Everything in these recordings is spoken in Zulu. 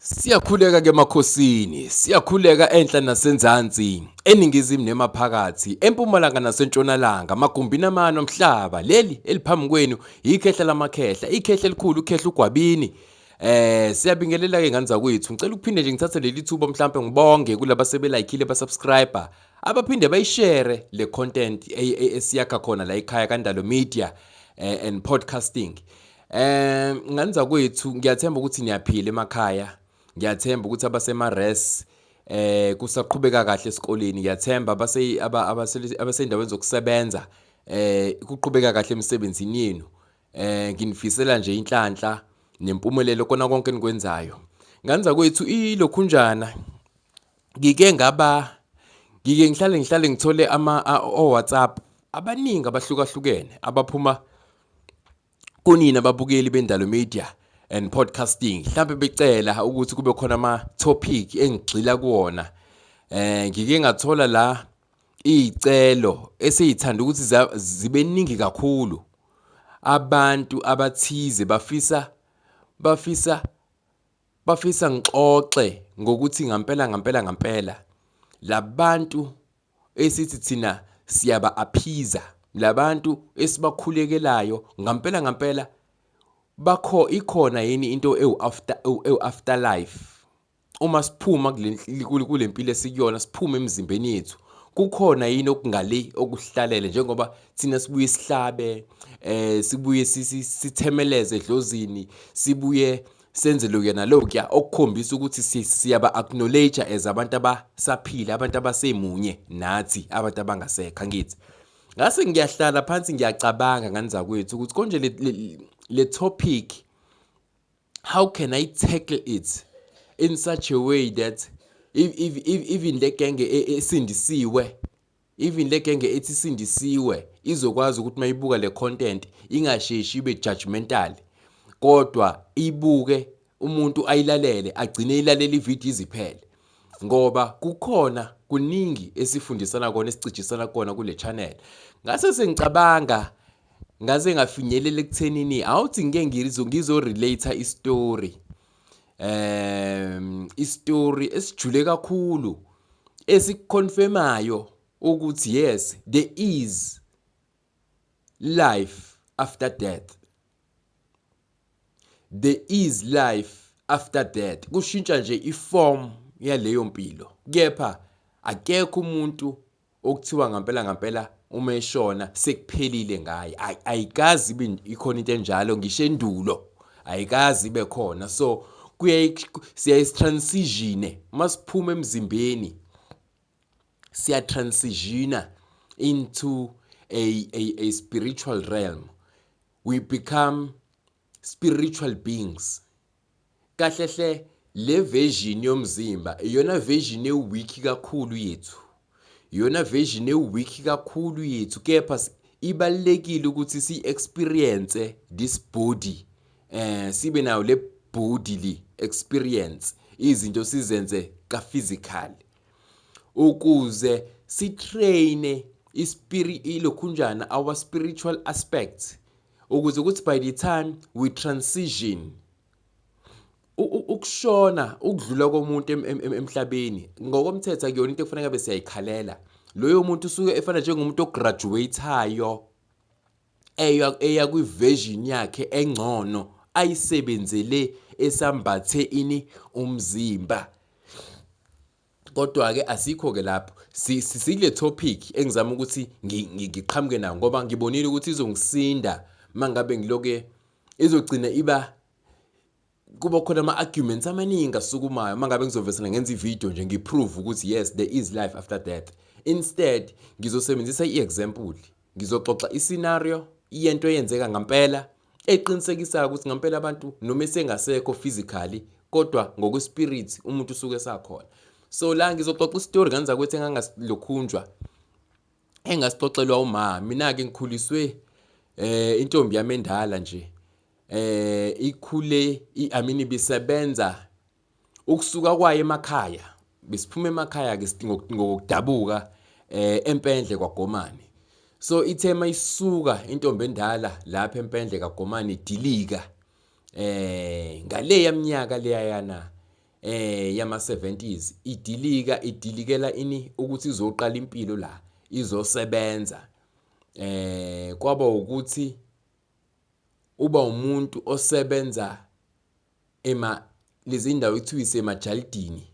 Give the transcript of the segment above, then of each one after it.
Siyakhuleka ke emakhosini, siyakhuleka enhla nasenzansi, eningizimu nemaphakathi, empumalanga nasentshonalanga, amagumbini amane omhlaba. Leli eliphambi kwenu ikhehla lamakhehla, ikhehla elikhulu, ukhehla uGwabini. Siyabingelela ke ngani zakwethu. Ngicela ukuphinde nje ngithathe leli thuba mhlambe ngibonge kulabo sebelikeile basubscriber, abaphinde bayishare le content esiyakha khona la ekhaya kaNdalo Media and podcasting. Ngani zakwethu, ngiyathemba ukuthi niyaphila emakhaya. Ngiyathemba ukuthi abasema-res kusaqhubeka kahle esikoleni. Ngiyathemba abasendaweni zokusebenza kuqhubeka kahle emsebenzini yenu. Nginifisela nje inhlanhla nempumelelo kona konke enikwenzayo. Nganza kwethu ilokhunjana ngike ngihlale ngithole WhatsApp abaningi abahlukahlukene abaphuma kunina ababukeli bendalo media and podcasting. Mhlawumbe becela ukuthi kube khona ama-topic engigxila kuwona. Ngike ngathola la izicelo eseyithanda ukuthi zibe ningi kakhulu. Abantu abathize bafisa ngixoxe ngokuthi ngampela labantu esithi thina siyaba aphiza, labantu esibakhulekelayo ngampela ikhona yini into afterlife. Uma siphuma kule mpilo esikuyona, siphuma emzimbeni yethu, kukhona yini okungale okuhlalele njengoba thina sibuye sihlabe, sibuye sithemeleze edlozini, sibuye senze lokho nalokho okukhombisa ukuthi siyaba acknowledge as abantu abasaphila, abantu abasemunye nathi abantu abangasekho. Angithi ngase ngiyahlala phansi ngiyacabanga ngani zakwethu ukuthi konje le topic, how can I tackle it in such a way that even le genge esindisiwe, even le genge ethi sindisiwe izokwazi ukuthi mayibuka le content ingasheshi ibe judgmental, kodwa ibuke umuntu ayilalele, agcine ilalela ivideo iziphele, ngoba kukhona kuningi esifundisana kona, esicijisana kona kule channel. Ngase sengicabanga, ngaze ngafinyelela ekuthenini awuthi ngeke ngizorelate istory, istory esijule kakhulu esikonfirmayo ukuthi yes, there is life after death. There is life after death. Kushintsha nje iform yaleyo mpilo, kepha akekho umuntu okuthiwa ngampela uma eshona sekuphelile ngaye. Ayikazi ibe ikhona into enjalo, ngisho endulo ayikazi ibe khona. So siyayitransition masiphuma emzimbeni, siya transitiona into a spiritual realm. We become spiritual beings. Kahlehle le version yomzimba iyona version eweak kakhulu yethu, iyona version eweak kakhulu yethu, kepha ibalekile ukuthi si-experience this body, sibe nayo le bodily experience, izinto sizenze ka-physical, ukuze si-train ilokhunjana our spiritual aspect, ukuze ukuthi by the time we transition, ukushona, ukudlula komuntu emhlabeni ngokomthetho akuyona into ekufanele ngabe siyayikhalela. Loyo muntu usuke efana njengomuntu ograduateayo eya kwi-version yakhe engcono ayisebenzele esambathe ini umzimba. Kodwa ke asikho ke lapho, sile topic engizama ukuthi ngiqhamuke nayo ngoba ngibonile ukuthi izongisinda mangabe ngiloke izogcina kuba khona ama-arguments amaningi asukumayo mangabe ngizovesela ngenza ivideo nje ngiprove ukuthi yes, there is life after death. Instead ngizosebenzisa i-example, ngizoxoxa i-scenario yento eyenzeka ngampela eqinisekisayo ukuthi ngampela abantu noma esengasekho physically kodwa ngokwespirit umuntu usuke sakhona. So la ngizoxoxa istory nganza kwethu engangasilokhunjwa engasixoxelwa uma mina ke ngikhuliswe intombi yami endala nje, ikhule bisebenza ukusuka kwaye emakhaya, besiphuma emakhaya ke ngokudabuka empendle kwaGomani. So ithema isuka intombi endala lapha empendle kaGomani idilika ngaleya minyaka leyana yama 70s idilikela ini ukuthi izoqala impilo la izosebenza kwaba ukuthi uba umuntu osebenza lezi ndawo ekuthiwa isemajaldini.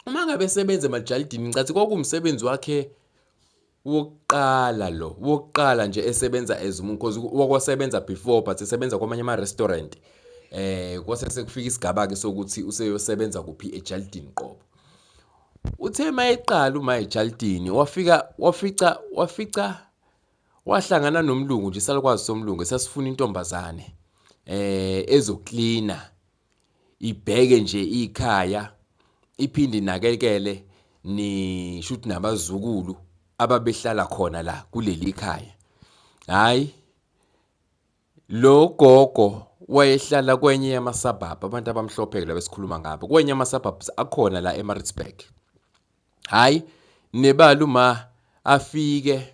Uma ngabe esebenza emajalidini ngicathi kwakuwumsebenzi wakhe wokuqala nje esebenza as umuntu because wakwasebenza before but esebenza kwamanye ama restaurant kwase sekufika isigaba ke sokuthi useyosebenza kuphi ejalidini qobo. Uthe mayeqala uma ejalidini wahlangana nomlungu nje isalukwazi somlungu esasifuna intombazane ezoklina ibheke nje ikhaya iphinde inakekele ni shoot nabazukulu ababehlala khona la kuleli khaya. Hayi lo gogo wayehlala kwenye yama-suburb abantu abamhlophe la besikhuluma ngabo kwenye yama-suburbs akhona la eMaritzburg. Hayi nebala uma afike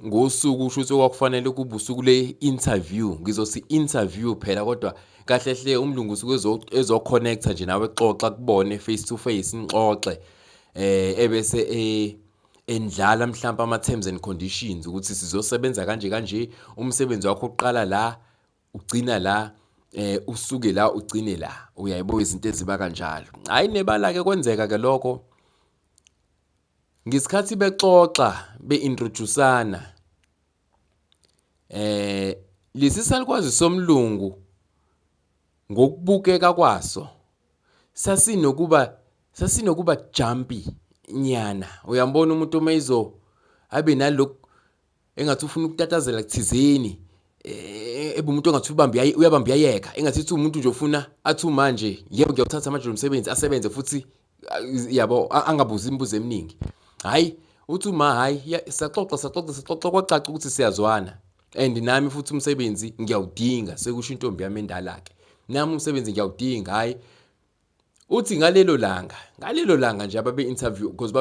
ngosuku ushuthi okwakufanele kube usuku le-interview ngizosi interview phela kodwa kahle hle umlungu usuke ezoconnecta nje nawe xoxa kubone face to face nixoxe ebese endlala mhlawumbe ama terms and conditions ukuthi sizosebenza kanje umsebenzi wakho uqala la ugcina la usuke la ugcine la uyayibo izinto eziba kanjalo. Hayi nebala ke kwenzeka ke lokho ngesikhathi bexoxa beintroduceana lesi salikwazi somlungu ngokubukeka kwaso sasinokuba jumpy nyana. Uyambona umuntu omeyizo abe nalokho engathi ufuna ukutatazela kuthizeni umuntu ongathi uyabamba yayeka engathi umuntu nje ufuna athi manje yebo ngiyawuthatha manje umsebenzi asebenze futhi yabo angabuza imibuzo eminingi. Hayi uthi uma hayi saxoxa kwacaca ukuthi siyazwana and nami futhi umsebenzi ngiyawudinga sekusho intombi yami endala ke nami umsebenzi ngiyawudinga. Hayi uthi ngalelo langa nje ababe interview because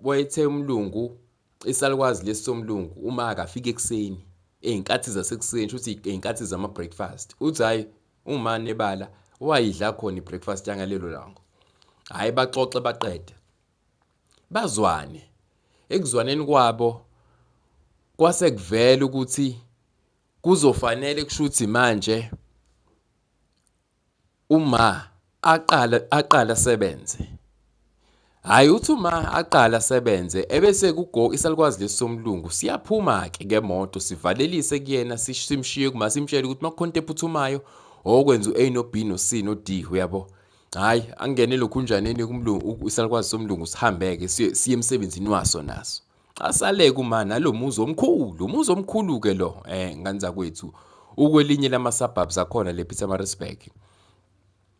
wayethe umlungu isalukwazi lesomlungu uma akafika ekseni einkathi zasekuseni futhi einkathi zama breakfast uthi hayi uma nebala wayidla khona ibreakfast yangalelo langa. Hayi baxoxe baqede bazwane ekuzwaneni kwabo kwase kuvela ukuthi kuzofanele kushuthi manje uma aqala sebenze. Hayi uthi uma aqala sebenze ebese kugo isalukwazi lesomlungu siyaphuma ke ngemoto sivalelise kuyena simshiye kuma simtshela ukuthi makukhonto ephuthumayo okwenza uA no B no C no D uyabo. Hayi angene lokhunjaneni kumlungu isalukwazi somlungu sihambeke siye emsebenzini waso naso. Asaleke uma nalomuzi omkhulu ke lo nganza kwethu ukwelinye lama suburbs akhona le Pietermaritzburg.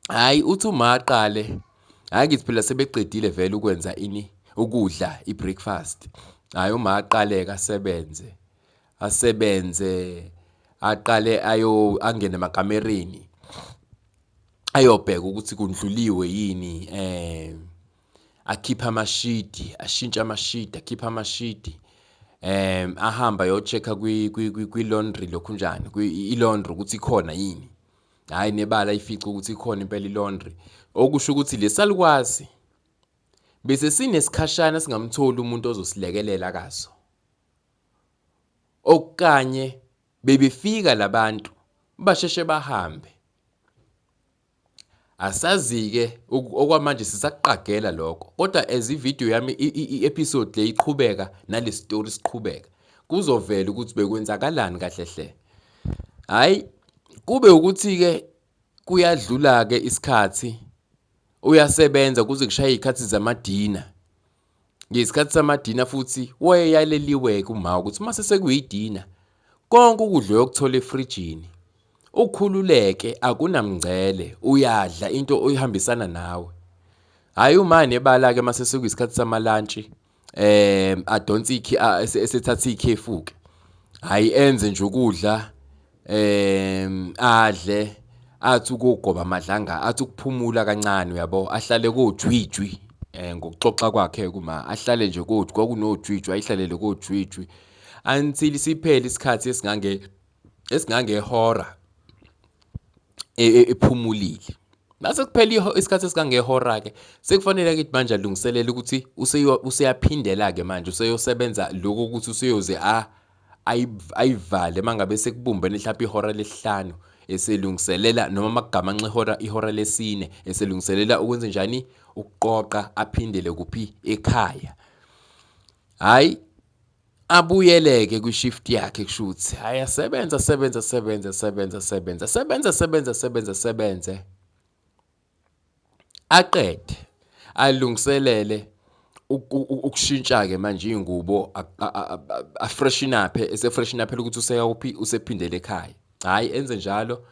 Hayi uthi uma aqale hayi ngithi phela sebeqedile vele ukwenza ukudla ibreakfast. Hayi uma aqaleka asebenze aqale angene emakamereni ayobheka ukuthi kundluliwe yini akhipha amashidi ashintsha amashidi akhipha amashidi ahamba yochecka kwi laundry lokhunjani i laundry ukuthi ikhona yini. Hayi nebala ifica ukuthi ikhona impela i laundry okusho ukuthi lesalukwazi bese sinesikhashana singamtholi umuntu ozosilekelela kaso. Okanye bebefika labantu basheshe bahambe. Asazi-ke okwamanje sisaqagela lokho kodwa as ivideo yami i-episode le iqhubeka nale story siqhubeka kuzovela ukuthi bekwenzakalani kahle hle. Hayi kube ukuthi-ke kuyadlula-ke isikhathi uyasebenza kuze kushaya izikhathi zamadina. Ngesikhathi samadina futhi wayeyaleliwe kuma ukuthi mase sekuyidina konke ukudla yokuthola efrijini ukhululeke akunamngcele uyadla into oyihambisana nawe. Hayi uma nebala ke mase sekuyisikhathi samalunch adonsa esethatha ikhefu ke. Hayi enze nje ukudla adle athi ukugoba amadlanga athi ukuphumula kancane uyabo ahlale kojwijwi ngokuxoxa kwakhe kuma ahlale nje kodwa kwakunojwijwi ayihlalele kojwijwi until siphele isikhathi esingangehora ephumulile. Mase kuphela isikhathi esingangehora ke sekufanele ke manje alungiselele ukuthi useyaphindela ke manje useyosebenza lokho ukuthi useyoze ayivale mangabe sekubumbene mhlawumbe ihora lesihlanu eselungiselela noma makugamanxa ihora lesine eselungiselela ukwenza njani ukuqoqa aphindele kuphi ekhaya. Hayi abuyeleke kwishift yakhe kushuthi hayi sebenze aqede alungiselele ukushintsha ke manje ingubo afreshen up esefreshen up ukuthi useka kuphi usephindele ekhaya. Hayi enze njalo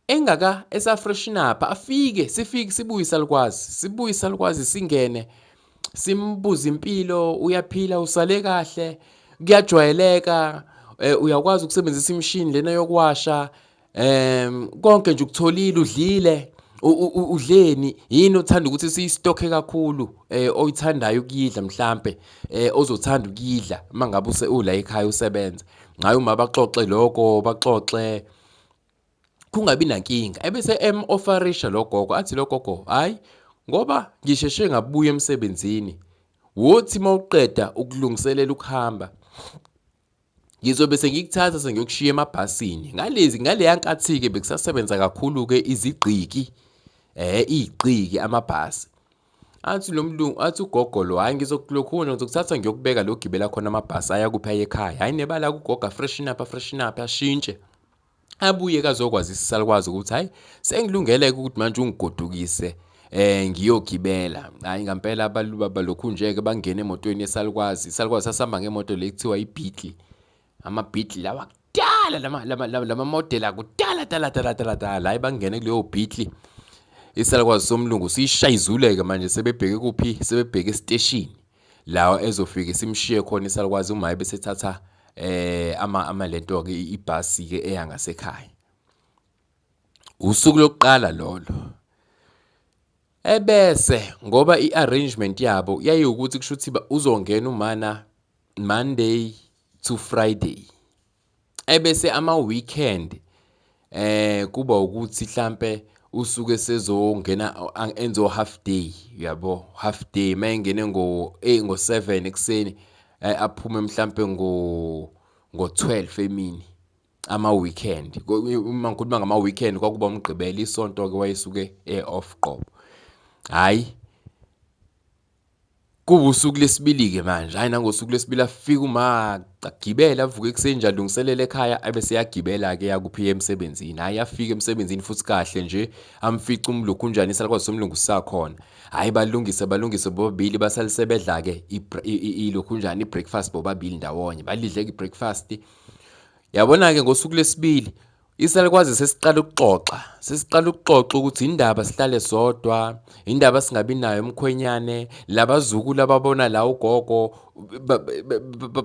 engaka esafreshen up sifike sibuye salukwazi singene simbuza impilo uyaphila usale kahle kuyajwayeleka uyakwazi ukusebenzisa imishini lena yokwasha konke nje ukutholile udlile udleni yini uthanda ukuthi siyistokhe kakhulu oyithandayo ukuyidla mhlambe ozothanda ukuyidla mangabe ula ekhaya usebenza ngaye uma baxoxe lokho baxoxe kungabi nankinga ebese offerisha logogo athi logogo hayi ngoba ngisheshe ngabuya emsebenzini wothi mawuqeda ukulungiselela ukuhamba ngizobe sengikuthatha sengiyokushiya emabhasini ngale yankathi ke bekusasebenza kakhulu ke izigqiki igqiki amabhasi athi lo mlungu athi ugogo lo hayi ngizokulokhuna ngizokuthatha ngiyokubeka lo gibela khona amabhasi aya kuphi ekhaya hayi nebala kugoga freshen up ashintshe abuye kazokwazi isisalukwazi ukuthi hayi sengilungele ukuthi manje ungigodukise ngiyogibela hayi ngempela balokhu nje ke bangena emotweni esalukwazi sasihamba ngemoto le kuthiwa iBeetle ama-Beetle lawa kudala lama model akudala hayi bangene kuleyo Beetle isalukwazi somlungu sishayizuleke manje sebebheke kuphi sebebheke esiteshini lawa ezofika simshiye khona isalukwazi umaye bese thatha lento ke ibhasi ke eya ngasekhaya. Usuku lokuqala lolo ebese ngoba iarrangement yabo yayukuthi kushuthi uzongena umana Monday to Friday ebese ama weekend kuba ukuthi mhlambe usuke sezongena enzo half day yabo half day mayengene ngo 7 ekseni aphume mhlambe ngo 12 emini ama weekend uma ngikhuluma ngama weekend kwakuba umgqibelo isonto ke wayesuke off qobo. Hayi kuba usuku lesibili ke manje hayi nangosuku lesibili afika uma agibela avuke ekseni nje alungiselele ekhaya ebese yagibela ke yakuphi emsebenzini hayi afika emsebenzini futhi kahle nje amfica umlungu kunjani isalukwazi somlungu sakhona hayi balungise bobabili basalisebedla ke ilokhu njani ibreakfast bobabili ndawonye balidle ke ibreakfast. Yabona ke ngosuku lesibili isalukwazi sesiqala ukuxoxa ukuthi indaba sihlale sodwa indaba singabi nayo emkhwenyane labazukulu ababona la ugogo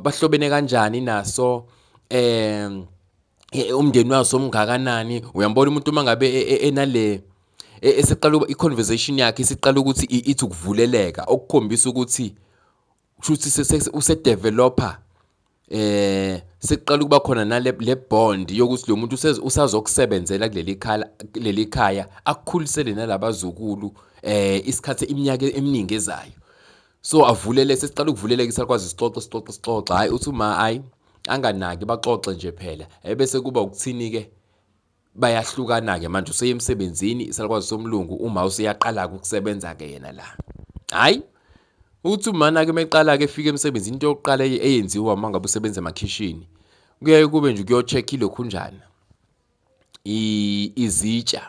bahlobene kanjani naso umndeni waso omngakanani uyambona umuntu mangabe enale eseqala iconversation yakhe isiqala ukuthi ithi ukuvuleleka okukhombisa ukuthi kushuthi use-developer sekuqala ukuba khona nale bond yokuthi lo muntu usazokusebenzela kuleli khaya akukhulisele nalabazukulu isikhathi iminyaka eminingi ezayo so avulele sesiqala ukuvuleleka isakwazi sixoxa hayi uthi uma hayi anganaki baxoxe nje phela ebese kuba ukuthini ke bayahlukana ke manje useyemsebenzini isakwazi somlungu uma usiyaqala ukusebenza ke yena la hayi uthi umana ke meqala ke fika emsebenzini into yokuqala eyenziwa mangabe usebenza emakhishini kuyaye kube nje kuyocheck ilokhu njana izitsha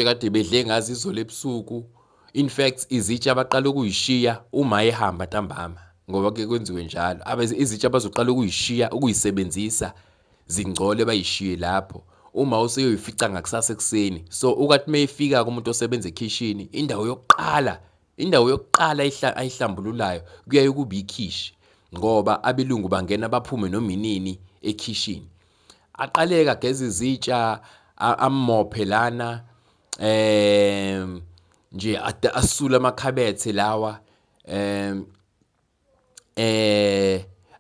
kade bedle ngazi izolo ebusuku in fact izitsha abaqala ukuyishiya uma ehamba ntambama ngoba ke kwenziwe njalo izitsha abazoqala ukuyishiya ukuyisebenzisa zingcole bayishiye lapho uma useyoyifica ngakusasa ekseni so ukathi mayifika kumuntu osebenza ekitchen indawo yokuqala ayihlambululayo kuyaye kuba ikhishi ngoba abelungu bangena baphume nominini ekitchen aqaleka ageza izitsha ammophe lana nje asula amakhabethe lawa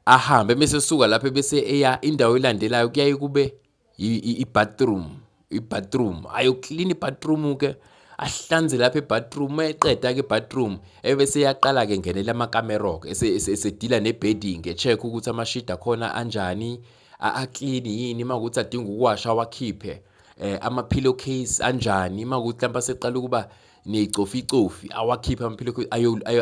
ahambe bese suka lapho bese eya indawo elandelayo kuyaye kube i-bathroom ibathroom, ayoklina ibathroom ke, ahlanze lapha ebathroom, eqeda ke ebathroom, ebese yaqala ke ngenela amakamero ke, esedila nebedding, check ukuthi amashidi akhona anjani, aclean yini, makuthi adinga ukuwasha awakhiphe, ama-pillowcase anjani, makuthi mhlawumbe aseqala ukuba necofi awakhiphe ama-pillowcase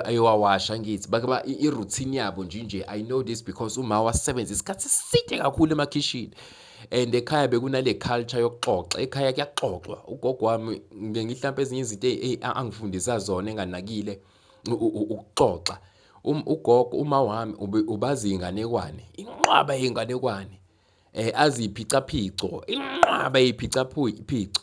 ayowawasha ngithi. Bakaba i-routine yabo nje, I know this because uma wasebenza isikhathi eside kakhulu emakhishini. And ekhaya bekunale culture yokuxoxa, ekhaya kuyaxoxwa. Ugogo wami ngihlampe ezinye izinto angifundisa zona enganakile ukuxoxa. Ugogo uma wami ubazi inganekwane, inqwaba yenganekwane, aziphica-phico, inqwaba yiphica-phico.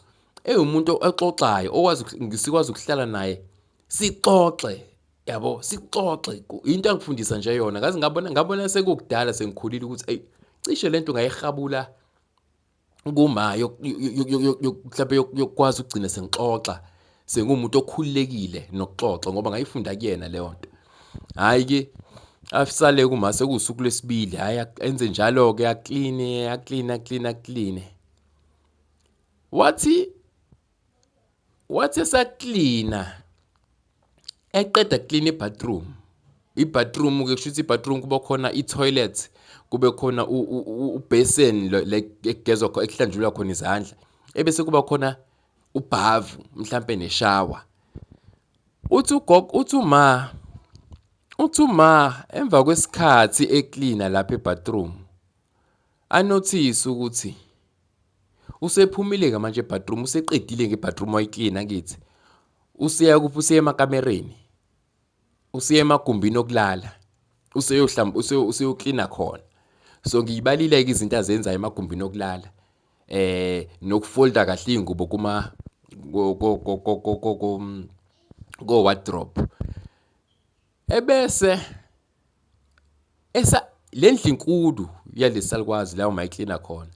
Umuntu oxoxayo sikwazi ukuhlala naye sixoxe, yabo, sixoxe. Into angifundisa nje yona, ngazi ngabona sekukudala sengikhulile ukuthi cishe lento ngayihabula kuma mhlawumbe yokwazi ukugcina sengixoxa, sengumuntu okhululekile nokuxoxa ngoba ngayifunda kuyena leyo nto. Hhayi ke afisale kuma sekuwusuku lwesibili, hhayi enze njalo-ke, akline. Wathi esaklina, eqeda klina ibathroom-ke, kusho ukuthi ibathroom kuba khona i-toilet, kube khona ubheseni ekugezwa khona, ekuhlanjulwa khona izandla, ebese kuba khona ubhavu mhlampe neshawa. Uthi uma emva kwesikhathi eklina lapha ebathroom, anothise ukuthi usephumile-ke manje ebathroom, useqedile ngebathroom wayiklina ngithi. Useya kuphi? Useya emakamereni, useya emagumbini okulala, useyoklina khona. So ngiyibalile-ke izinto azenzayo emagumbini okulala, nokufolda kahle iy'ngubo ko-wardrobe. Ebese le ndlu inkulu yalesalukwazi la uma yiklina khona,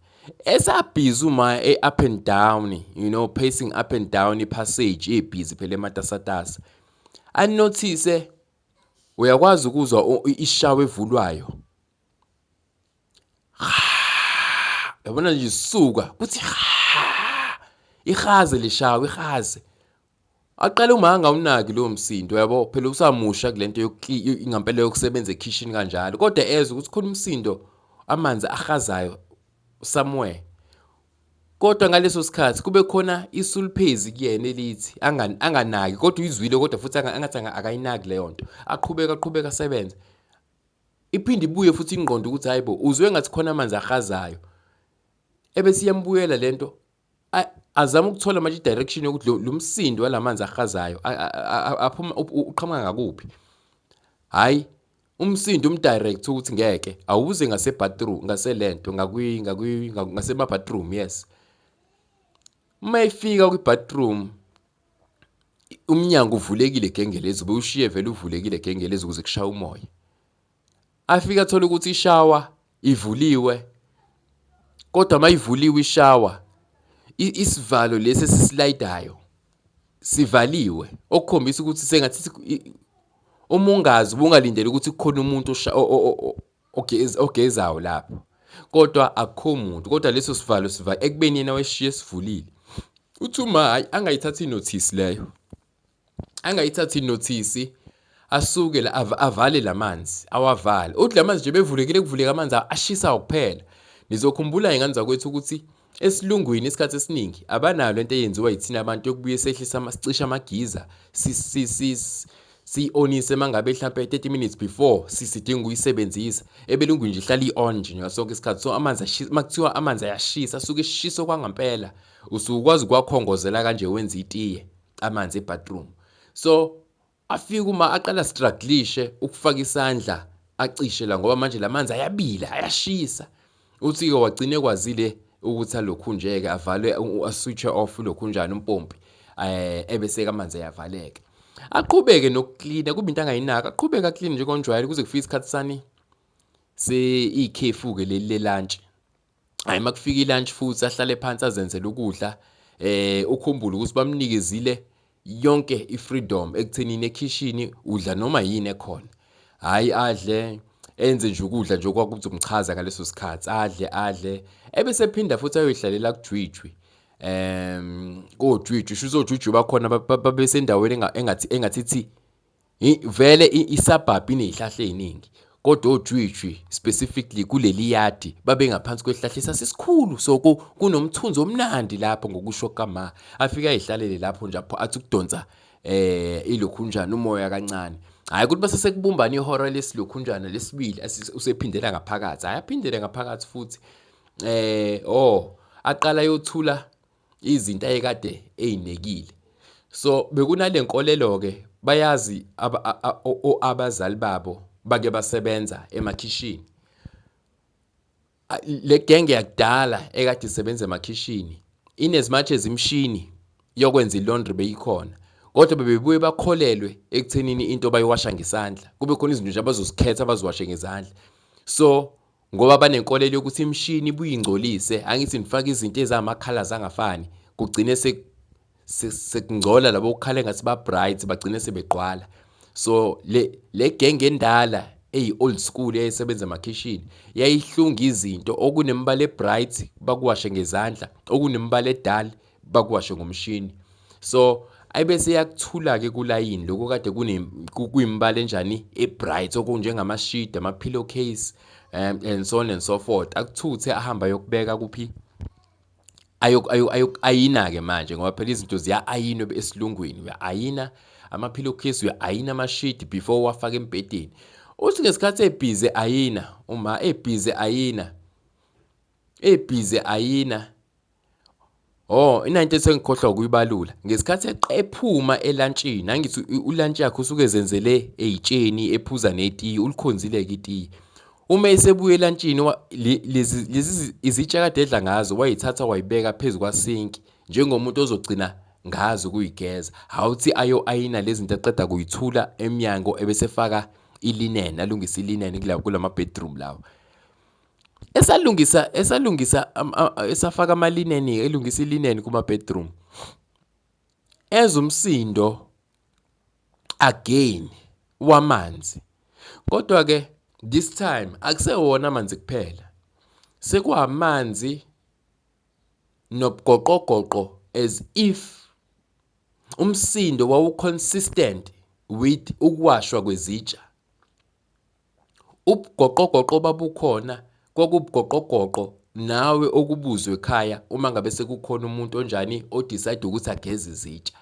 esabhizi uma up and down, pacing up and down i-passage, ebhizi phela ematasatasa. Anothise, uyakwazi ukuzwa ishawa evulwayo. Yabona nje isuka kuthi ihaze leshawa, ihaze. Aqala uma angawunaki lowo msindo, yabo, phela usamusha kulento ngampela yokusebenza ekitchen kanjalo, kodwa ezwe ukuthi khona umsindo, amanzi ahazayo somewhere. Kodwa ngaleso sikhathi kube khona isulphezi kuyena elithi anganaki, kodwa uyizwile, kodwa futhi angathi akayinaki leyo nto. Aqhubeka asebenza. Iphinde ibuye futhi ingqondo ukuthi hayibo, uzwe ngathi khona amanzi ahazayo. Ebese iyambuyela lento, azama ukuthola manje i-direction yokuthi lo msindo walamanzi ahazayo aphuma uqhamuka ngakuphi. Hhayi, umsindo umdirect ukuthi ngeke awuze ngasebathroom, ngaselento, ngasema-bathroom, yes. Uma efika kwi-bathroom, umnyango uvulekile gengelezi, bewushiye vele uvulekile gengelezi ukuze kushaye umoya. Afika athola ukuthi ishawa ivuliwe, kodwa mayivuliwe ishawa, isivalo lesi esisilayidayo sivaliwe, okukhombisa ukuthi sengathi umungazi bungalindele ukuthi kukhona umuntu ogezayo lapho, kodwa akukho muntu, kodwa leso sivalo ekubeni yena weshiye sivulile. Uthi uma hayi angayithathi inothisi leyo, angayithathi inothisi, asuke la avale lamanzi, awavale. Uthi lamanzi nje bevuleka amanzi ashisa kuphela. Nizokhumbula ingane zakwethu ukuthi esilungwini isikhathi esiningi abanalo into eyenziwa yithina abantu yokubuye sehlisa sicisha amagiza, si-onise mangabe mhlambe 30 minutes before sidinga ukuyisebenzisa. Ebelungwini nje ihlala i-on nje ngaso sonke isikhathi. So amanzi ashisa, makuthiwa amanzi ayashisa, asuke eshiso kwangampela, usukwazi ukwakhongozela kanje wenza itiye amanzi ebathroom. So afika uma aqala strugglishe ukufaka isandla acishe la, ngoba manje lamanzi ayabila, ayashisa. Uthi-ke wagcine kwazile ukuthi alokhu nje-ke avale, aswitche off lokhu njani umpompi, ebese-ke amanzi ayavaleka. Aqhubeke nokuklina, kube into angayinaka, aqhubeke aklina nje konjwayelo kuze kufike isikhathi sani ikhefu-ke leli le-lunch. Hhayi, makufika i-lunch futhi ahlale phansi azenzele ukudla, ukhumbule ukuthi bamnikezile yonke i-freedom ekuthenini ekhishini udla noma yini ekhona. Hhayi, adle, enze nje ukudla nje okwakuthi umchaza ngaleso sikhathi, adle, ebese phinda futhi ayoyihlalela kujwijwi. kojuju shuzojuju bakhona babesendaweni engathi vele isabhabhu inezihlahla eziningi kodwa ojuju specifically kuleli yadi babe ngaphansi kwehlahla sasisikhulu so kunomthunzi omnandi lapho ngokusho kama afika ezihlalele lapho nje athi ukudonsa ilokhunjana umoya kancane hayi ukuthi base sekubumbana ihora lesilokhunjana lesibili usephindela ngaphakathi hayi aphindele ngaphakathi futhi aqala yothula izinto ayekade ezinekile so bekunale nkolelo ke bayazi abazali babo bake basebenza emakhishini le genge yakudala ekade isebenza emakhishini inezimathe ezimshini yokwenza ilaundry beyikhona kodwa bebebuye bakholelwe ekuthenini into bayiwasha ngesandla kube khona izinto nje abazosikhetha abaziwashe ngezandla so ngoba banenkolelo yokuthi imshini ibuye ingcolise angithi nifaka izinto ezamakhala zangafani kugcine sekungcola labo ukhala engathi ba bright bagcine sebeqwala so le genge endala old school eyayisebenza emakhishini yayihlunga izinto okunembala ebright bakuwashe ngezandla okunembala edala bakuwashe ngomshini so ayibese yakuthula ke kulayini lokho kade kuyimbala enjani ebright okunjengama sheet ama pillowcase and so on and so forth akuthuthe ahamba yokubeka kuphi ayina ke manje ngoba phela izinto ziya-ayinwe esilungwini uya-ayina ama-pillowcase uya-ayina ama-sheet before wafaka embhedeni uthi ngesikhathi ebhizi ayina uma ebhizi ayina inanto esengikhohlwa ukuyibalula ngesikhathi ephuma elantshini angithi ulantshi yakhe usuke ezenzele ezitsheni ephuza netiye ulikhonzile ke itiye uma esebuye elantshini lezi izitsha kade edla ngazo wayithatha wayibeka phezulu kwasinki njengomuntu ozogcina ngazo kuyigeza awuthi ayina lezi zinto aqeda kuyithula eminyango ebesefaka ilinen alungisa ilinen kulama bedroom lawo esafaka amalinen elungisa ilinen kuma bedroom umsindo again wamanzi kodwa ke this time akusewona amanzi kuphela sekuamanzi nobgoqogoqo as if umsindo wawu consistent with ukuwashwa kwezitsha ubgoqogoqo babukhona kwakubgoqogoqo nawe okubuzwe ekhaya uma ngabe sekukhona umuntu onjani odecide ukuthi ageze izitsha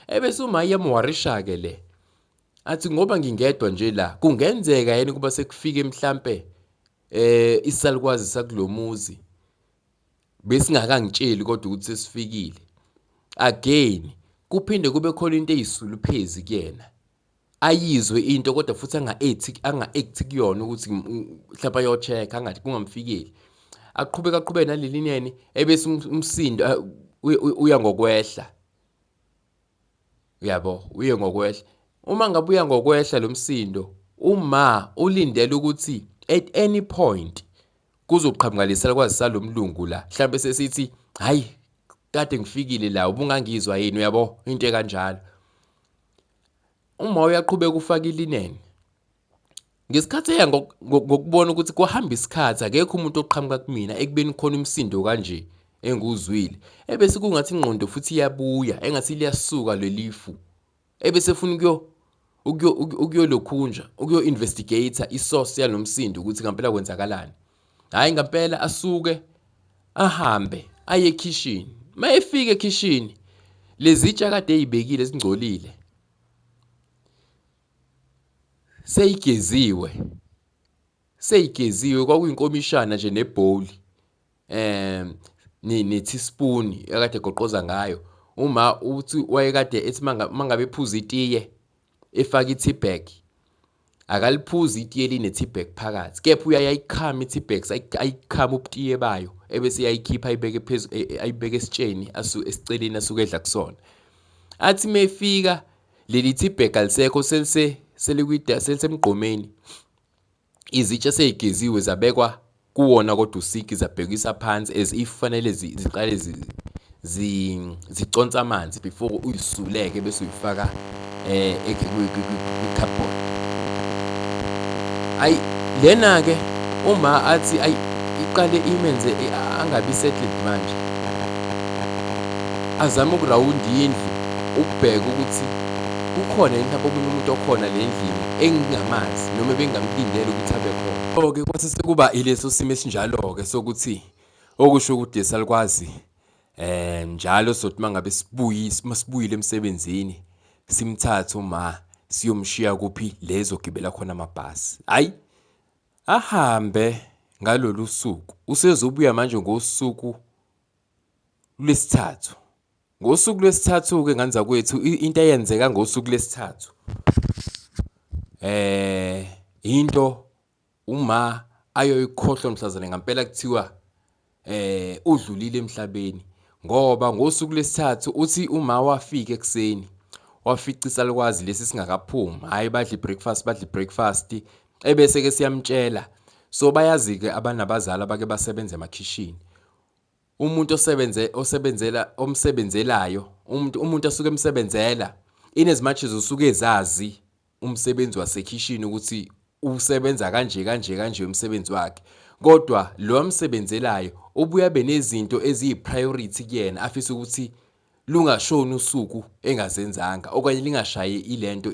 ebese uma yamwarisha ke le athi ngoba ngingedwa nje la kungenzeka yini kuba sekufike mhlambe isalukwazi sakulomuzi besingakangitsheli kodwa ukuthi sesifikile again kuphinde kube khona into eyisuluphezi kuyena ayizwe into kodwa futhi anga-act kuyona ukuthi mhlawumbe ayocheck angathi kungamfikeli aqhubeka nalelineni ebese umsindo uya ngokwehla uyabo uye ngokwehla uma ngabuya ngokwehla lo msindo uma ulindele ukuthi at any point kuzoqhamuka lesalukwazi salomlungu la mhlawumbe sesithi hayi kade ngifikile la ubungangizwa yini uyabo into ekanjalo uma uyaqhubeka ufaka ilineni ngesikhathi eya ngokubona ukuthi kuhamba isikhathi akekho umuntu oqhamuka kumina ekubeni khona umsindo kanje enguzwile ebese kungathi ingqondo futhi iyabuya engathi liyasuka lelifu ebese funa ukuyolokhunja ukuyo-investigator isource yalomsindo ukuthi ngempela kwenzakalani hayi ngempela asuke ahambe aye ekhishini mayefika ekhishini lezitsha kade ezibekile ezingcolile seyigeziwe kwakuyinkomishana nje nebowl ne teaspoon ekade goqoza ngayo uma uthi wayekade ethi mangabe ephuza itiye efaka i-tea bag akaliphuzi itiye line tea bag phakathi kepha uyayikhama i-tea bags ayikhama ubutiye bayo ebese yayikhipha ayibeke phezulu ayibeke esitsheni esiceleni asuke edla kusona athi mefika leli tea bag alisekho selisemgqomeni izitsha seyigeziwe zabekwa kuwona kodwa usiki zabhekisa phansi as if fanele ziqale ziconsa amanzi before uyisuleke bese uyifaka kwi-cupboard ayi lena ke uma athi ayi iqale imenze angabi settled manje azame ukurawunda indlu ukubheka ukuthi kukhona yini mhlawumbe omunye umuntu okhona le ndlini engingamazi noma bengamlindele ukuthi abe khona. Okay, kwase sekuba ileso simo esinjalo-ke sokuthi okusho ukuthi salikwazi njalo sothi mangabe masibuyile emsebenzini simthathe uma siyomshiya kuphi lezo gibela khona amabhasi. Hayi, ahambe ngalolu suku. Usezobuya manje ngosuku lwesithathu. Ngosuku lwesithathu-ke nganza kwethu into eyenzeka ngosuku lwesithathu. Into uma ayoyikhohlwa mhlazane ngempela kuthiwa udlulile emhlabeni ngoba ngosuku lwesithathu uthi uma wafika ekseni wafica isalikwazi lesi singakaphumi. Hayi badla breakfast ebese ke siyamtshela. So bayazi-ke abanabazali abake basebenza emakhishini. Umuntu omsebenzelayo, umuntu asuke emsebenzela in as much as usuke ezazi umsebenzi wasekhishini ukuthi usebenza kanje umsebenzi wakhe, kodwa lo amsebenzelayo ubuya benezinto eziyi-priority kuyena afisa ukuthi lungashoni usuku engazenzanga okanye lingashaye ilento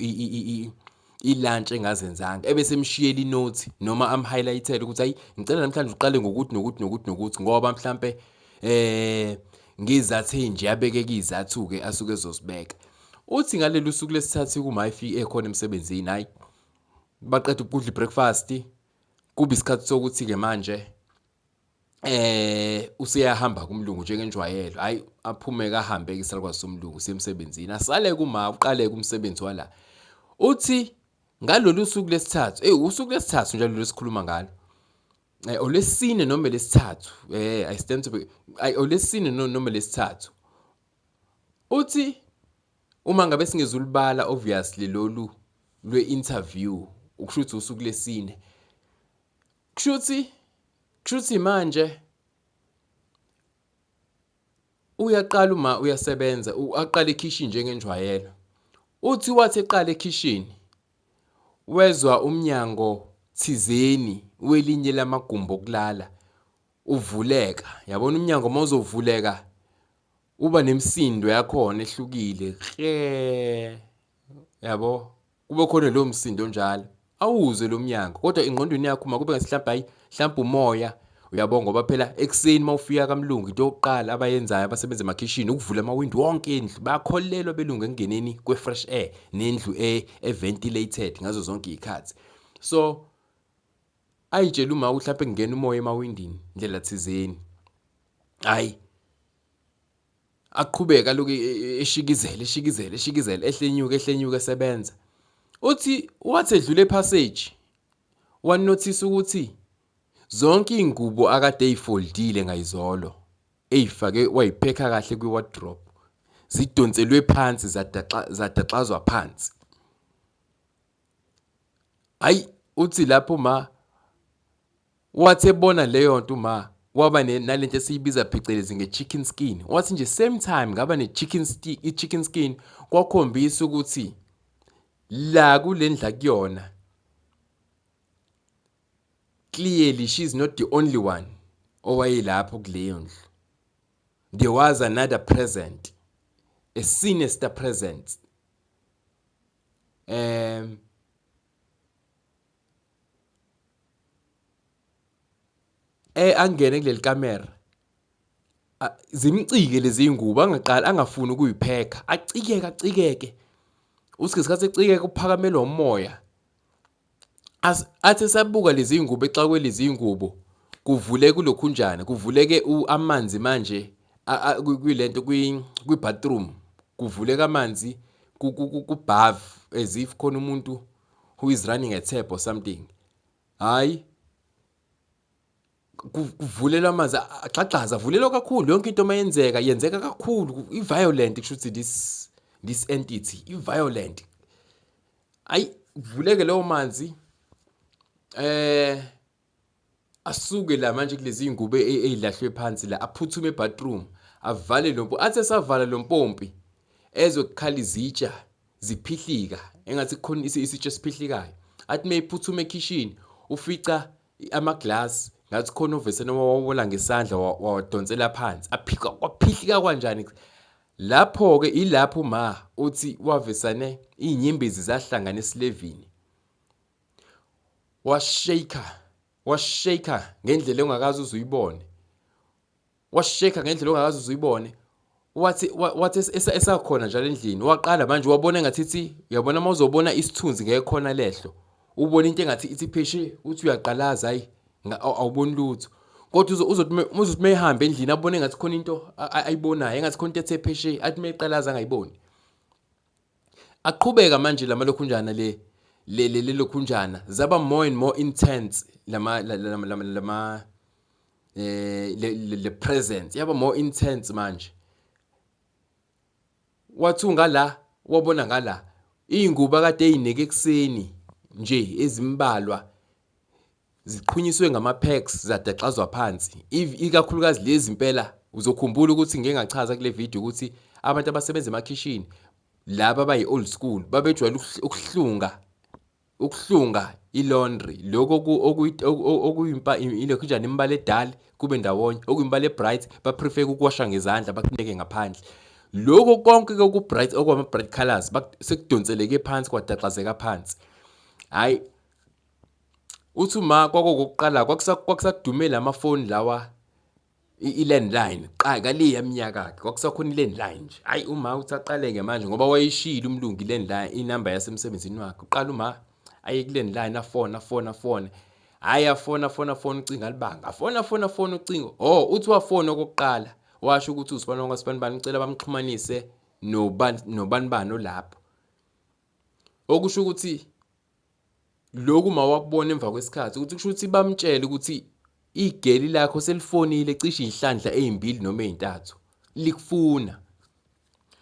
ilunch engazenzanga, ebese emshiyela inothi noma amhighlightele ukuthi hayi ngicela namhlanje uqale ngokuthi ngoba mhlambe ngizathu enje yabekeka izathu-ke asuke ezosibeka. Uthi ngalelo suku lesithathu kuma efike ekhona emsebenzini, hayi baqeda ukudla breakfast kuba isikhathi sokuthi-ke manje useyahamba kumlungu njengenjwayelo. Hayi aphume kahambe-ke isalikwazi somlungu semsebenzini asale kuma uqale kumsebenzi wala. Uthi ngalolu suku lesithathu usuku lesithathu njalo lesikhuluma ngalo olesine noma lesithathu I stand to be olesine noma lesithathu. Uthi uma ngabe singezulibala obviously lolu lwe-interview ukusho ukuthi usuku lesine, kushuthi manje uyaqala uma uyasebenza aqala ekhishini njengenjwayelo. Uthi wathi eqala ekhishini wezwa umnyango thizeni welinye lamagumbi okulala uvuleka. Yabona umnyango mawuzovuleka uba nemsindo yakhona ehlukile yabo, kube khona lo msindo njalo awuze lo mnyango kodwa ingqondweni yakho uma kube ngesimhlawumbe hayi mhlawumbe umoya. Uyabona ngoba phela ekseni mawufika kamlungu into yokuqala abayenzayo abasebenza emakhishini ukuvula amawindi wonke endlu. Bayakholelwa belungu engeneni kwe-fresh air nendlu e-ventilated ngazo zonke izikhathi. So ayitshela uma mhlawumbe kungena umoya emawindini indlela thizeni, hayi aqhubeka lokho eshikizela ehlenyuka esebenza. Uthi wathi edlule passage wanotice ukuthi zonke izingubo akade ezifoldile ngayizolo ezifake wayipheka kahle kwi-wardrobe zidonselwe phansi zadaxazwa phansi. Hayi uthi lapho wathi ebona leyo nto waba nalento esiyibiza phecelezi nge-chicken skin. Wathi nje same time ngaba i-chicken skin kwakhombisa ukuthi la kule ndla kuyona clearly she's not the only one owayelapho kuleyo ndlu. There was another present, a sinister presence. Angene kuleli kamera zimcike lezi ngubo angafuni ukuyipheka acikeke uske isikhathi ecikeke uphakamela umoya. Athi sabuka lezi ngubo exakwe lezi ngubo kuvule kulokhunjana kuvuleke amanzi manje kwilento kwi-bathroom kuvuleka amanzi ku-bath as if khona umuntu who is running a tap or something. Hayi kuvulelwa amanzi axaxaza avulelwa kakhulu yonke into yenzeka kakhulu i-violent kusho ukuthi this entity i-violent. Hayi kuvuleke leyo manzi asuke la manje kulezi ngubo ezilahlwe phansi la aphuthume ebathroom avale athi savala lo mpompi ezokukhala izitsha ziphihlika engathi khona isitsha esiphihlikayo. Athi mayiphuthume ekhishini ufica amaglass ngathi khona ovesena wawola ngesandla wadonsela phansi aphihlika kanjani. Lapho-ke ilapho uthi wavesane inyembezi zahlangana esilevini. Washaka ngendlela ongakazi uzuyibone. Wathi esakhona njalo endlini waqala manje wabona engathi uyabona mawuzobona isithunzi ngeke khona lehlo. Ubona into engathi ithi pheshe uthi uyaqalaza hayi awuboni lutho. Kodwa uzothi mayehamba endlini abone engathi khona into ayibonayo engathi khona into ethe pheshe athi mayiqalaza angayiboni. Aqhubeka manje lamalokhunjana le lokhunjana zaba more and more intense le presence yaba more intense manje. Wathunga la wabona ngala inguba kade eyineke ekseni nje ezimbalwa ziqhunyiswe ngama-packs zadaxazwa phansi. Ikakhulukazi lezi impela uzokhumbula ukuthi ngeke ngachaza kule video ukuthi abantu abasebenza emakhishini laba abayi old school babejwayele ukuhlunga i-laundry lokho okuyimpa ilokhunjana imbala edala kube ndawonye okuyimbala ebright baprefer ukuwasha ngezandla bakuneke ngaphandle. Lokho konke ku bright okwama bright colors sekudonseleke phansi kwadaxazeka phansi. Hayi uthi kwakokuqala kwakusadumela amafoni lawa i-landline kaliya eminyaka yakhe kwakusakhona i-landline nje. Hayi uthi aqaleke manje ngoba wayishila umlungu i-landline inamba yasemsebenzini wakhe. Uqala aye ku-landline afona. Hayi afona ucinga libanga. Afona ucingo. Uthi wafona okokuqala washo ukuthi usibona kwaSibanibani ucela bamxhumanise nobanibani olapho. Okusho ukuthi lokhu mawakubona emva kwesikhathi ukuthi kusho ukuthi bamtshela ukuthi igeli lakho selifonile cishe ihlandla ezimbili noma ezintathu likufuna.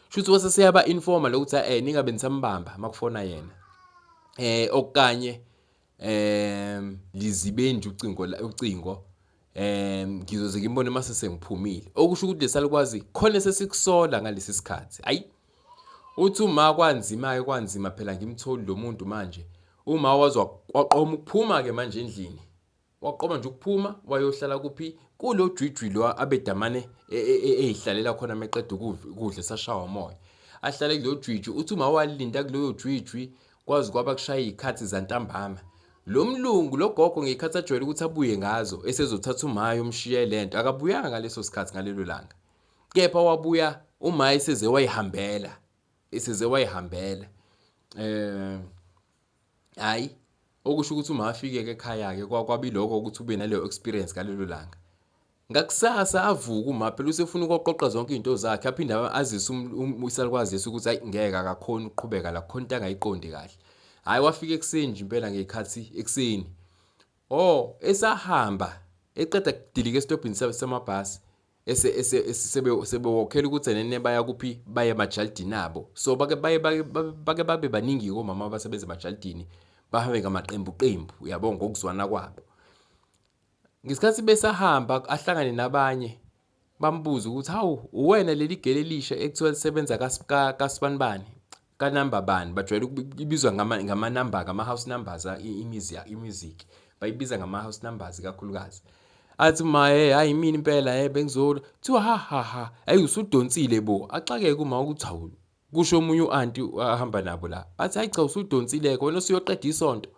Shuthi waseseyaba informal ukuthi ningabe nisambamba makufona yena. Okanye lizibenje ucingo ngizoze ngimbone mase sengiphumile. Okusho ukuthi lesalukwazi khona sesikusola ngalesi sikhathi. Hayi uthi kwanzima phela ngimtholi lo muntu manje. Waqoma ukuphuma ke manje endlini. Waqoma nje ukuphuma wayohlala kuphi kulo jwijwi lo abedamane ezihlalela khona meqeda ukudla sashawa umoya. Ahlale kulo jwijwi uthi walinda kulo jwijwi kwazi kwaba kushaya izikhathi zantambama. Lo mlungu lo gogo ngekhathi ajwayele ukuthi abuye ngazo esezothatha uMayo umshiye lento akabuyanga ngaleso sikhathi ngalelo langa. Kepha wabuya uMayo eseze wayihambela. Hayi okusho ukuthi uma afike ekhaya ke kwabiloko ukuthi ube naleyo experience ngalelo langa. Ngakusasa avuka phela usefuna ukuqoqa zonke izinto zakhe aphinda azise usalukwazi ukuthi hayi ngeke akakhona ukuqhubeka la khona into angayiqondi kahle. Hayi wafika ekseni nje impela ngekhathi ekseni. Esahamba eqeda kudilika estopini samabhasi sebewokhela ukuthi nene baya kuphi baye emajalidini abo. So bake babe baningi omama abasebenza emajalidini bahambe ngamaqembu uyabona ngokuzwana kwabo. Ngesikhathi besahamba ahlangane nabanye bambuza ukuthi hawu uwena leli gele elisha ekuthiwa lisebenza kaSibanibani kanamba bani bajwayele ukubizwa ngama number ngama-house numbers imusic bayibiza ngama-house numbers kakhulukazi. Athi hayi mina impela bengizola thiwa ha hayi usudonsile bo axakeke ukuthi hawu kusho omunye uanti ahamba nabo la athi hayi cha usudonsile wena usuyoqeda isonto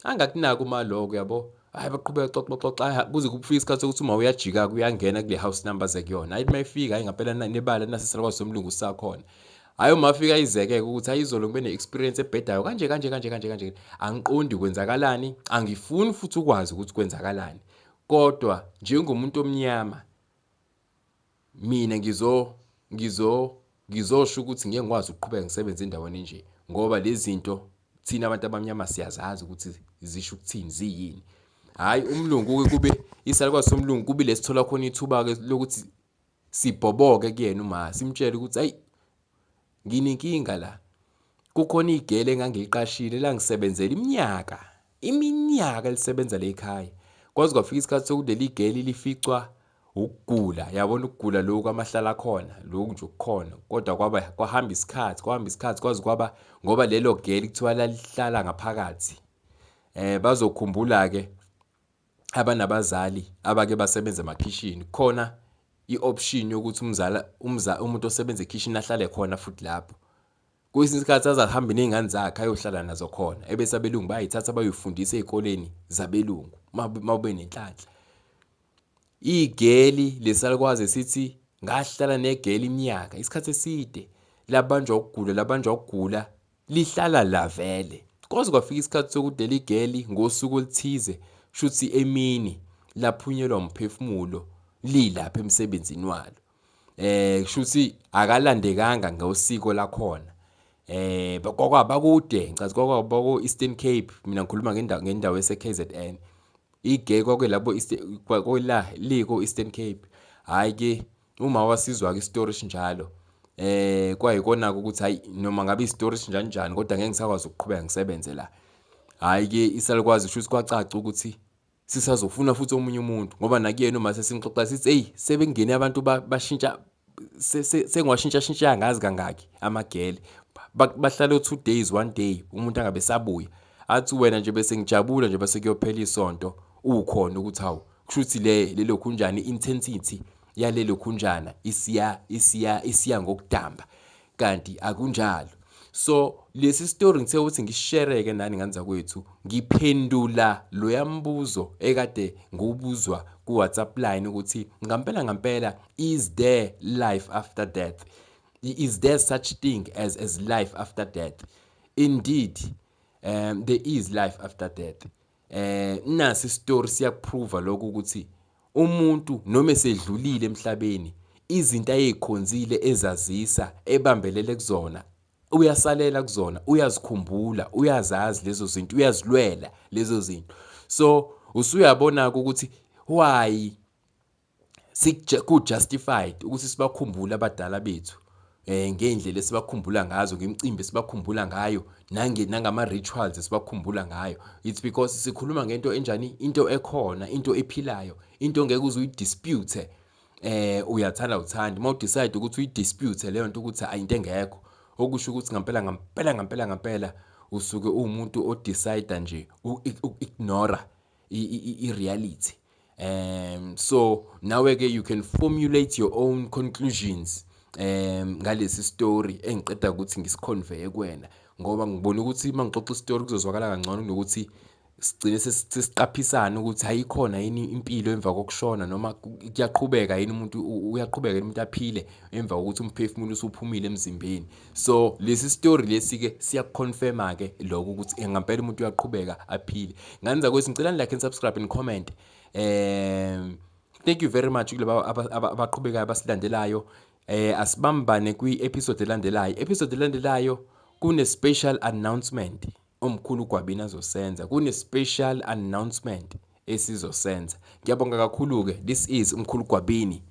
angakunaki lokho yabo. Hayi baqhubeka xoxa kuze kufike isikhathi sokuthi uyajika kuyangena kule house numbers ekuyona. Hayi mayifika hayi ngempela nebala nasesalukwazi somlungu sakhona. Hayi umafika izeke ukuthi ayizolo ngibe ne-experience ebhedayo kanje. Angiqondi kwenzakalani, angifuni futhi ukwazi ukuthi kwenzakalani. Kodwa njengomuntu omnyama mina ngizosho ukuthi ngeke ngikwazi ukuqhubeka ngisebenze endaweni nje ngoba lezi zinto thina abantu abamnyama siyazazi ukuthi zisho ukuthini ziyini. Hayi umlungu kube isalukwazi somlungu kube lesithola khona ithuba ke lokuthi sibhoboke kuyena simtshele ukuthi hayi nginenkinga la. Kukhona igele engangiliqashile la ngisebenzela iminyaka lisebenza la ekhaya. Kwazi kwafika isikhathi sokuthi leli igele lificwa ukugula. Yabona ukugula lokho amahlala khona lokho nje ukukhona. Kodwa kwahamba isikhathi kwazi kwaba ngoba lelo gele kuthiwa lalihlala ngaphakathi. Bazokhumbula ke abanabazali abake basebenza emakhishini khona i-option yokuthi umuntu osebenza ekitchen ahlale khona futhi lapho. Kwesinye isikhathi azahambe nezingane zakhe ayohlala nazo khona ebese abelungu bayithatha bayifundisa ezikoleni zabelungu mawube nenhlanhla. Igeli lesalikwazi sithi ngahlala negeli iminyaka isikhathi eside labanjwa ukugula lihlala la vele. Kwaze kwafika isikhathi sokuthi leli geli ngosuku oluthize shuthi emini laphunyelwa umphefumulo lilapha emsebenzini walo. Shuthi akalandekanga ngosiko lakhona. Bakwabakude ngicathi kwakwabako Eastern Cape, mina ngikhuluma ngendawo ese KZN. Igeke kwakwelabo kwakwela liko Eastern Cape. Hayi ke uma wasizwa ke istory sinjalo kwayikona ukuthi hayi noma ngabe istory sinjanjani kodwa ngeke ngisakwazi ukuqhubeka ngisebenze la. Hayi ke isalikwazi shuthi kwacaca ukuthi sisazofuna futhi omunye umuntu ngoba nakuyena uma sesingixoxa sithi hey sebengene abantu bashintsha sengwashintsha ngazi kangaki amagele bahlala 2 days 1 day umuntu angabe sabuya athi wena nje bese ngijabula nje bese kuyophela isonto ukhona ukuthi hawu kushuthi lelo khunjani intensity yalelo khunjana isiya ngokudamba kanti akunjalo. So lesi story ngithe ukuthi ngishareke nani nganza kwethu ngiphendula lo yambuzo ekade ngubuzwa ku WhatsApp line ukuthi ngampela is there life after death? Is there such thing as life after death? Indeed, there is life after death. Nasi story siyakuprova lokho ukuthi umuntu noma esedlulile emhlabeni izinto ayekhonzile ezazisa ebambelele kuzona uyasalela kuzona uyazikhumbula uyazazi lezo zinto uyazilwela lezo zinto. So usuyabona ukuthi why justified ukuthi sibakhumbule abadala bethu ngendlela esibakhumbula ngazo ngemicimbi esibakhumbula ngayo nangama rituals esibakhumbula ngayo. It's because sikhuluma ngento enjani, into ekhona, into ephilayo, into ngeke uze uyidispute. Uyathanda uthanda uma udecide ukuthi uyidispute leyo nto ukuthi ayinto engekho okusho ukuthi ngampela usuke umuntu odecide nje ignore i-reality. So nawe ke you can formulate your own conclusions ngalesi story engiqeda ukuthi ngisiconvey kuwena ngoba ngibona ukuthi mangixoxa istory kuzozwakala kangcono nokuthi sigcine sesiqaphisana ukuthi ayikhona yini impilo emva kokushona noma kuyaqhubeka yini umuntu uyaqhubeka yini umuntu aphile emva kokuthi umphefumulo usuphumile emzimbeni. So lesi story lesi ke siyaconfirma ke lokho ukuthi ngampela umuntu uyaqhubeka aphile. Nganza kwesi ngicela like and subscribe and comment. Thank you very much kulabo abaqhubekayo abasilandelayo. Asibambane kwi-episode elandelayo. Episode elandelayo kune special announcement omkhulu Gwabini azosenza. Kune special announcement esizosenza. Ngiyabonga kakhulu ke. This is umkhulu Gwabini.